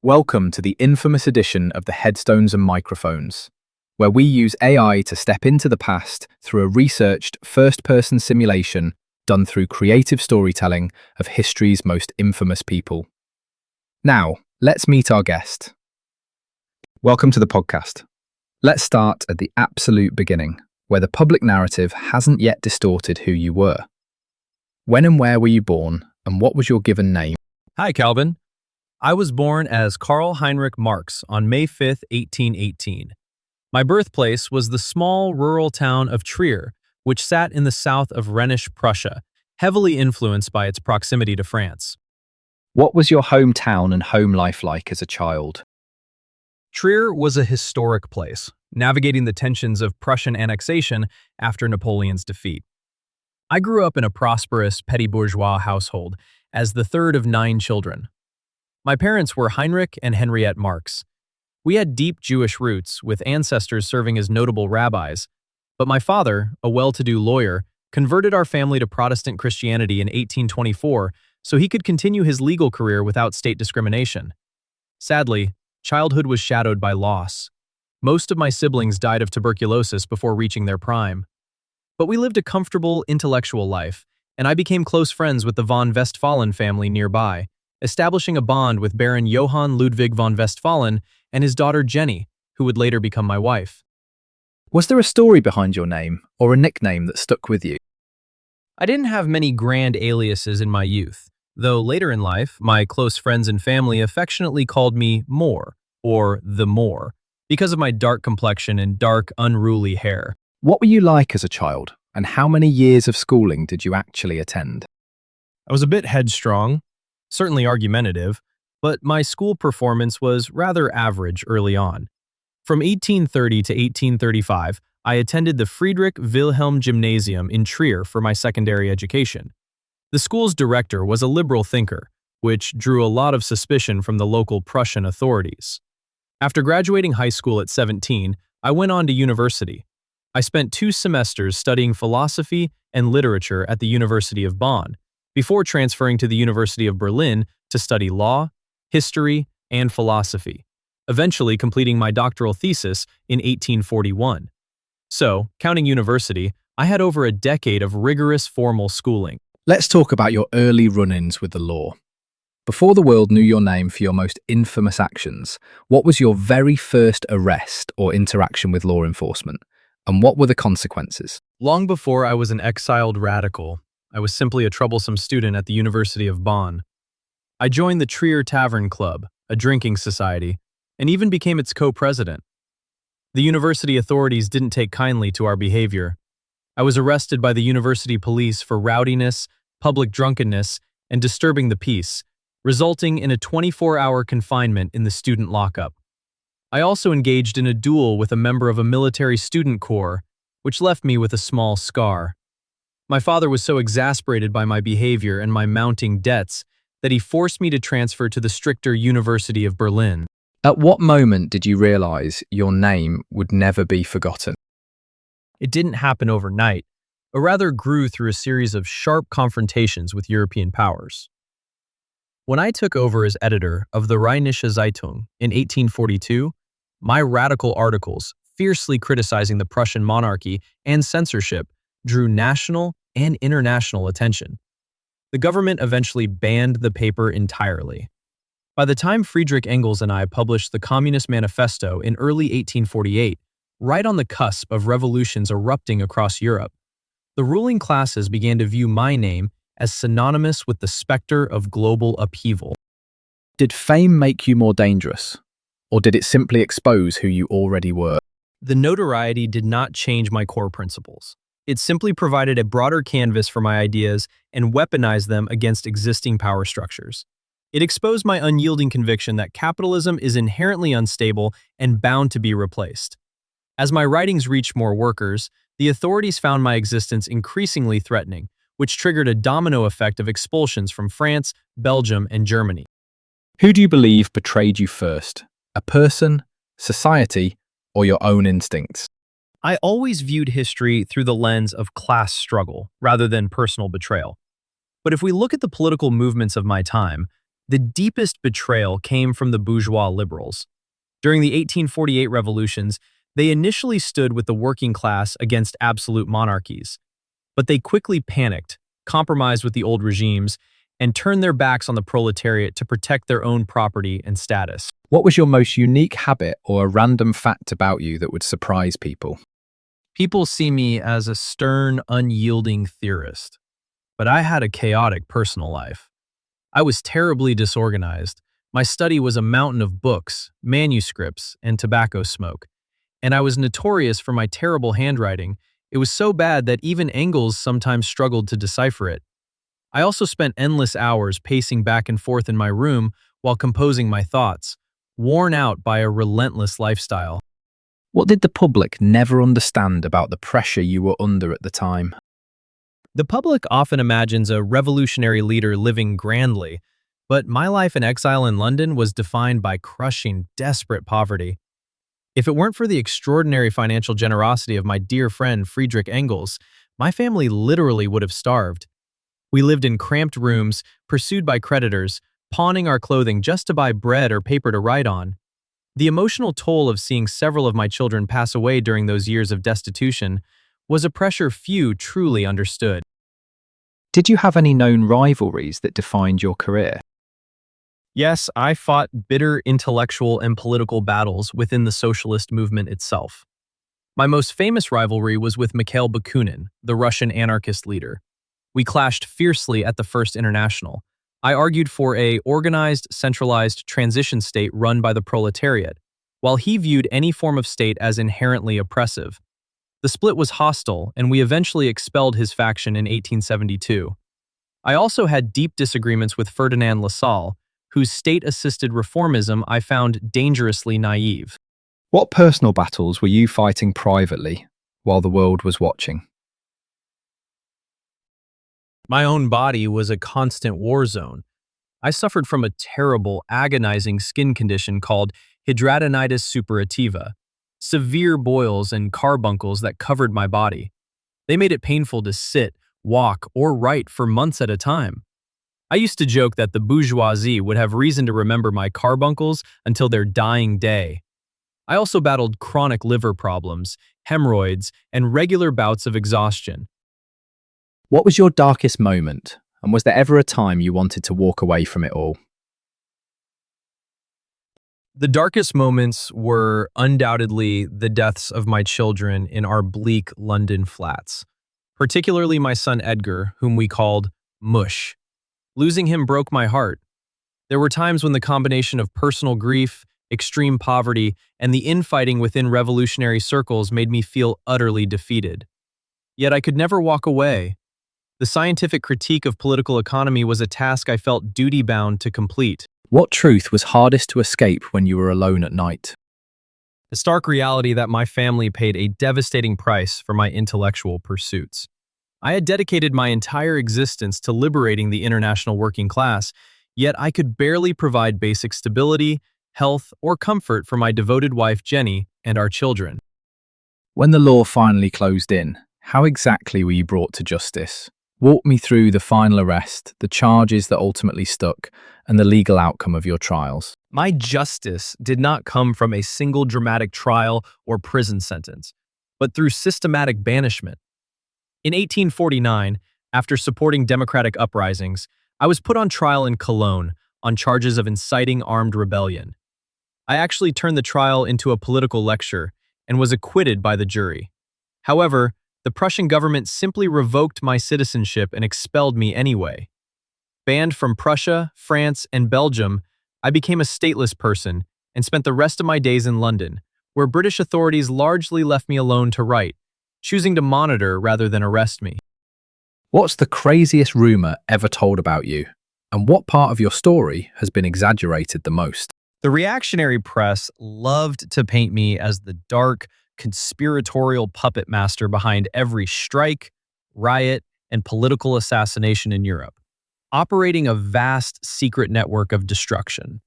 Welcome to the infamous edition of the Headstones and Microphones, where we use AI to step into the past through a researched first-person simulation done through creative storytelling of history's most infamous people. Now, let's meet our guest. Welcome to the podcast. Let's start at the absolute beginning, where the public narrative hasn't yet distorted who you were. When and where were you born, and what was your given name? Hi, Calvin. I was born as Karl Heinrich Marx on May 5, 1818. My birthplace was the small rural town of Trier, which sat in the south of Rhenish Prussia, heavily influenced by its proximity to France. What was your hometown and home life like as a child? Trier was a historic place, navigating the tensions of Prussian annexation after Napoleon's defeat. I grew up in a prosperous petty bourgeois household as the third of 9 children. My parents were Heinrich and Henriette Marx. We had deep Jewish roots, with ancestors serving as notable rabbis, but my father, a well-to-do lawyer, converted our family to Protestant Christianity in 1824 so he could continue his legal career without state discrimination. Sadly, childhood was shadowed by loss. Most of my siblings died of tuberculosis before reaching their prime. But we lived a comfortable, intellectual life, and I became close friends with the von Westphalen family nearby, establishing a bond with Baron Johann Ludwig von Westphalen and his daughter Jenny, who would later become my wife. Was there a story behind your name, or a nickname that stuck with you? I didn't have many grand aliases in my youth, though later in life, my close friends and family affectionately called me Moore, or the Moore, because of my dark complexion and dark, unruly hair. What were you like as a child, and how many years of schooling did you actually attend? I was a bit headstrong, certainly argumentative, but my school performance was rather average early on. From 1830 to 1835, I attended the Friedrich Wilhelm Gymnasium in Trier for my secondary education. The school's director was a liberal thinker, which drew a lot of suspicion from the local Prussian authorities. After graduating high school at 17, I went on to university. I spent 2 semesters studying philosophy and literature at the University of Bonn, before transferring to the University of Berlin to study law, history, and philosophy, eventually completing my doctoral thesis in 1841. So, counting university, I had over a decade of rigorous formal schooling. Let's talk about your early run-ins with the law. Before the world knew your name for your most infamous actions, what was your very first arrest or interaction with law enforcement, and what were the consequences? Long before I was an exiled radical, I was simply a troublesome student at the University of Bonn. I joined the Trier Tavern Club, a drinking society, and even became its co-president. The university authorities didn't take kindly to our behavior. I was arrested by the university police for rowdiness, public drunkenness, and disturbing the peace, resulting in a 24-hour confinement in the student lockup. I also engaged in a duel with a member of a military student corps, which left me with a small scar. My father was so exasperated by my behavior and my mounting debts that he forced me to transfer to the stricter University of Berlin. At what moment did you realize your name would never be forgotten? It didn't happen overnight, but rather grew through a series of sharp confrontations with European powers. When I took over as editor of the Rheinische Zeitung in 1842, my radical articles, fiercely criticizing the Prussian monarchy and censorship, drew national and international attention. The government eventually banned the paper entirely. By the time Friedrich Engels and I published the Communist Manifesto in early 1848, right on the cusp of revolutions erupting across Europe, the ruling classes began to view my name as synonymous with the specter of global upheaval. Did fame make you more dangerous, or did it simply expose who you already were? The notoriety did not change my core principles. It simply provided a broader canvas for my ideas and weaponized them against existing power structures. It exposed my unyielding conviction that capitalism is inherently unstable and bound to be replaced. As my writings reached more workers, the authorities found my existence increasingly threatening, which triggered a domino effect of expulsions from France, Belgium, and Germany. Who do you believe betrayed you first? A person, society, or your own instincts? I always viewed history through the lens of class struggle rather than personal betrayal. But if we look at the political movements of my time, The deepest betrayal came from the bourgeois liberals. During the 1848 revolutions, they initially stood with the working class against absolute monarchies. But they quickly panicked, compromised with the old regimes, and turned their backs on the proletariat to protect their own property and status. What was your most unique habit or a random fact about you that would surprise people? People see me as a stern, unyielding theorist, but I had a chaotic personal life. I was terribly disorganized. My study was a mountain of books, manuscripts, and tobacco smoke. And I was notorious for my terrible handwriting. It was so bad that even Engels sometimes struggled to decipher it. I also spent endless hours pacing back and forth in my room while composing my thoughts, worn out by a relentless lifestyle. What did the public never understand about the pressure you were under at the time? The public often imagines a revolutionary leader living grandly, but my life in exile in London was defined by crushing, desperate poverty. If it weren't for the extraordinary financial generosity of my dear friend Friedrich Engels, my family literally would have starved. We lived in cramped rooms, pursued by creditors, pawning our clothing just to buy bread or paper to write on. The emotional toll of seeing several of my children pass away during those years of destitution was a pressure few truly understood. Did you have any known rivalries that defined your career? Yes, I fought bitter intellectual and political battles within the socialist movement itself. My most famous rivalry was with Mikhail Bakunin, the Russian anarchist leader. We clashed fiercely at the First International. I argued for a organized, centralized transition state run by the proletariat, while he viewed any form of state as inherently oppressive. The split was hostile, and we eventually expelled his faction in 1872. I also had deep disagreements with Ferdinand Lassalle, whose state-assisted reformism I found dangerously naive. What personal battles were you fighting privately while the world was watching? My own body was a constant war zone. I suffered from a terrible, agonizing skin condition called hidradenitis suppurativa, severe boils and carbuncles that covered my body. They made it painful to sit, walk, or write for months at a time. I used to joke that the bourgeoisie would have reason to remember my carbuncles until their dying day. I also battled chronic liver problems, hemorrhoids, and regular bouts of exhaustion. What was your darkest moment, and was there ever a time you wanted to walk away from it all? The darkest moments were undoubtedly the deaths of my children in our bleak London flats, particularly my son Edgar, whom we called Mush. Losing him broke my heart. There were times when the combination of personal grief, extreme poverty, and the infighting within revolutionary circles made me feel utterly defeated. Yet I could never walk away. The scientific critique of political economy was a task I felt duty-bound to complete. What truth was hardest to escape when you were alone at night? The stark reality that my family paid a devastating price for my intellectual pursuits. I had dedicated my entire existence to liberating the international working class, yet I could barely provide basic stability, health, or comfort for my devoted wife Jenny and our children. When the law finally closed in, how exactly were you brought to justice? Walk me through the final arrest, the charges that ultimately stuck, and the legal outcome of your trials. My justice did not come from a single dramatic trial or prison sentence, but through systematic banishment. In 1849, after supporting democratic uprisings, I was put on trial in Cologne on charges of inciting armed rebellion. I actually turned the trial into a political lecture and was acquitted by the jury. However, the Prussian government simply revoked my citizenship and expelled me anyway. Banned from Prussia, France, and Belgium, I became a stateless person and spent the rest of my days in London, where British authorities largely left me alone to write, choosing to monitor rather than arrest me. What's the craziest rumor ever told about you? And what part of your story has been exaggerated the most? The reactionary press loved to paint me as the dark, conspiratorial puppet master behind every strike, riot, and political assassination in Europe, operating a vast secret network of destruction.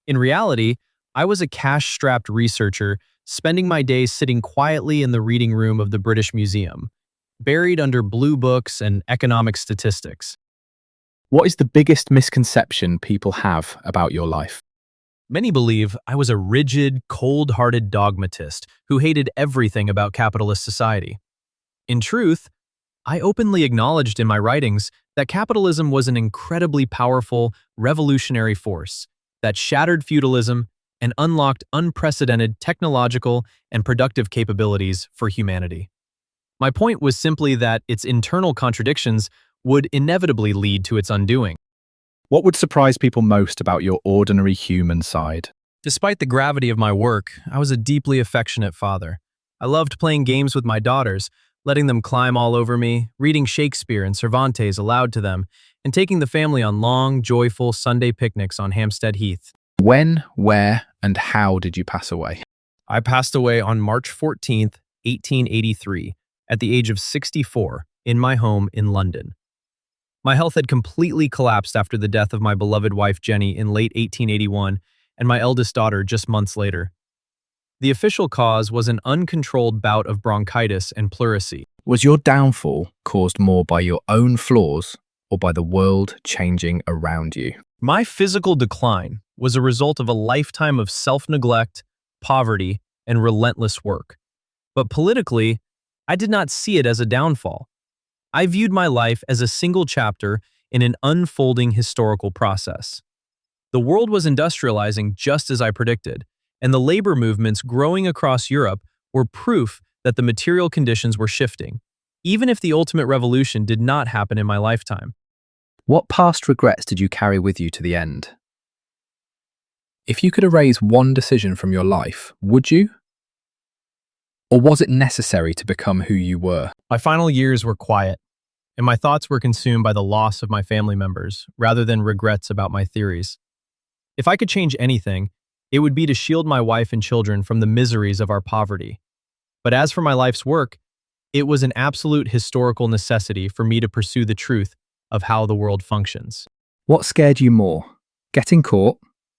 In reality, I was a cash-strapped researcher spending my days sitting quietly in the reading room of the British Museum, buried under blue books and economic statistics. What is the biggest misconception people have about your life? Many believe I was a rigid, cold-hearted dogmatist who hated everything about capitalist society. In truth, I openly acknowledged in my writings that capitalism was an incredibly powerful, revolutionary force that shattered feudalism and unlocked unprecedented technological and productive capabilities for humanity. My point was simply that its internal contradictions would inevitably lead to its undoing. What would surprise people most about your ordinary human side? Despite the gravity of my work, I was a deeply affectionate father. I loved playing games with my daughters, letting them climb all over me, reading Shakespeare and Cervantes aloud to them, and taking the family on long, joyful Sunday picnics on Hampstead Heath. When, where, and how did you pass away? I passed away on March 14th, 1883, at the age of 64, in my home in London. My health had completely collapsed after the death of my beloved wife Jenny in late 1881 and my eldest daughter just months later. The official cause was an uncontrolled bout of bronchitis and pleurisy. Was your downfall caused more by your own flaws or by the world changing around you? My physical decline was a result of a lifetime of self-neglect, poverty, and relentless work. But politically, I did not see it as a downfall. I viewed my life as a single chapter in an unfolding historical process. The world was industrializing just as I predicted, and the labor movements growing across Europe were proof that the material conditions were shifting, even if the ultimate revolution did not happen in my lifetime. What past regrets did you carry with you to the end? If you could erase one decision from your life, would you? Or was it necessary to become who you were? My final years were quiet, and my thoughts were consumed by the loss of my family members rather than regrets about my theories. If I could change anything, it would be to shield my wife and children from the miseries of our poverty. But as for my life's work, it was an absolute historical necessity for me to pursue the truth of how the world functions. What scared you more? Getting caught,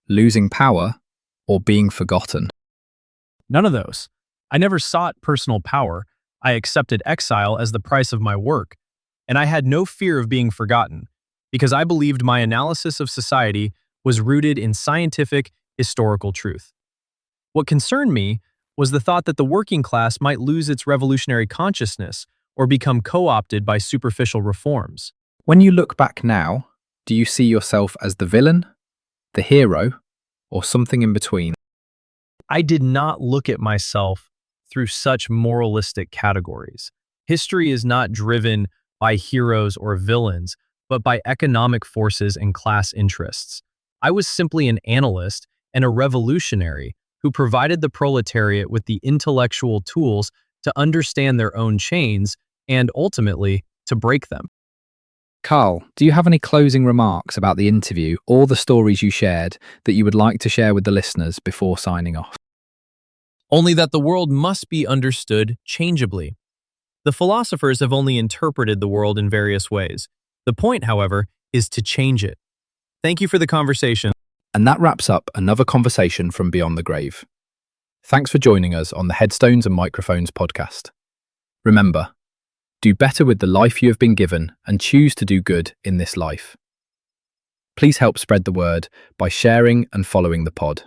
losing power, or being forgotten? None of those. I never sought personal power. I accepted exile as the price of my work, and I had no fear of being forgotten, because I believed my analysis of society was rooted in scientific, historical truth. What concerned me was the thought that the working class might lose its revolutionary consciousness or become co-opted by superficial reforms. When you look back now, do you see yourself as the villain, the hero, or something in between? I did not look at myself through such moralistic categories. History is not driven by heroes or villains, but by economic forces and class interests. I was simply an analyst and a revolutionary who provided the proletariat with the intellectual tools to understand their own chains and, ultimately, to break them. Karl, do you have any closing remarks about the interview or the stories you shared that you would like to share with the listeners before signing off? Only that the world must be understood changeably. The philosophers have only interpreted the world in various ways. The point, however, is to change it. Thank you for the conversation. And that wraps up another conversation from Beyond the Grave. Thanks for joining us on the Headstones and Microphones podcast. Remember, do better with the life you have been given and choose to do good in this life. Please help spread the word by sharing and following the pod.